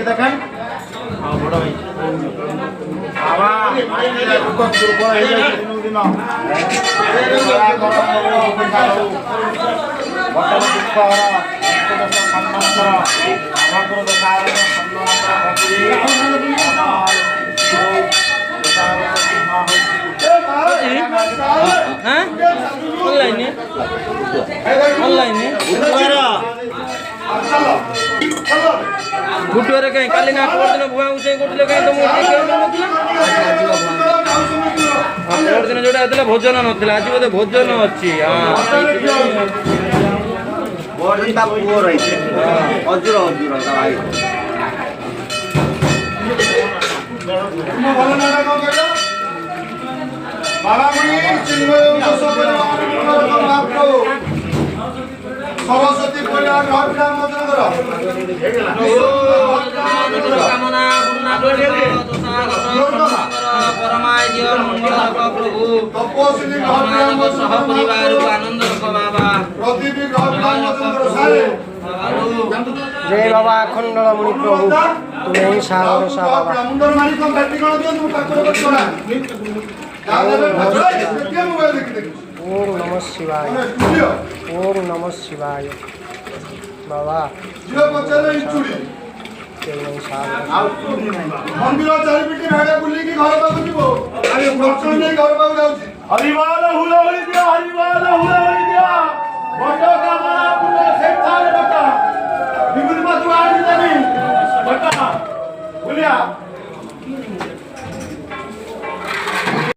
দেখেন বড় ভাই বাবা দুর্বল হয়ে যাচ্ছে দিন বর্তমান দুঃখ সম্মান করা আমার কোনো অনলাইনে ଗୁଟୁରେ କାହିଁ କାଲି ନା ପରଦିନ ଭୁଆ ଉଠେଇ କରୁଥିଲେ କାହିଁ ତମକୁ ପରଦିନ ଯୋଉଟା ହେଇଥିଲା ଭୋଜନ ନଥିଲା ଆଜି ବୋଧେ ଭୋଜନ ଅଛି सरस्वती पूजा जय बाबा अखंडलमणि प्रभु तुम्हें ही साहसा बाबा ओम नमः शिवाय ओम नमः शिवाय बाबा मंदिर चारिपिटी भागा बुलिकी घर पाखु जीवो आरे दर्शन नै घर पाखु जाउची हरिवाल हुलहुली दिया हरिवाल हुलहुली दिया बडो कामना पुरे सेठाले बटा विभूति मत आनी देनी बटा बुलिया